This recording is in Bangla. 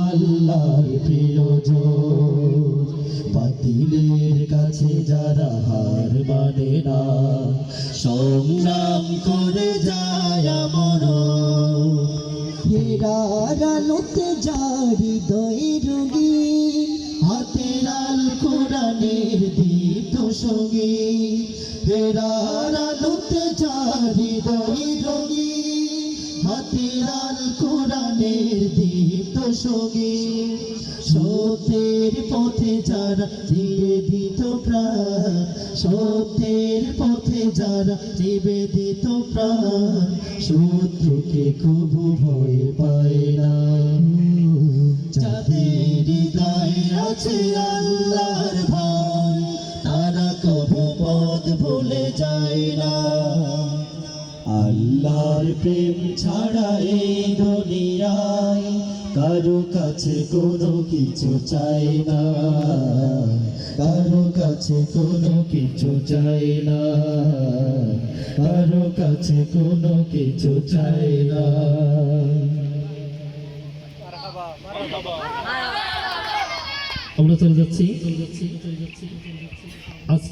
আল্লাহর প্রিয়জন। বাতিলের কাছে যারা হার মানে না, সংগ্রাম করে যায় মরণ। হেরার আলোতে যার হৃদয় রঙিন, হাতের আল কোরআনের দীপ্ত সঙ্গীত। হেরার আলোতে যার হৃদয় রঙিন, হাতের আল কোরআনের দীপ্ত সঙ্গীত। সত্যের পথে যারা নিবেদিত প্রাণ, সত্যের পথে যারা নিবেদিত প্রাণ, শত্রুকে কবু ভয় পায় না। যাদের হৃদয়ে আছে আল্লাহর ভয়, তারা কবু পথ ভুলে যায় না। আল্লাহর প্রেম ছাড়া এই দুনিয়ায় কারো কাছে কোনো কিছু চাই না, কারো কাছে কোনো কিছু চাই না, কারো কাছে কোনো কিছু চাই না। আমরা চলে যাচ্ছি আজকে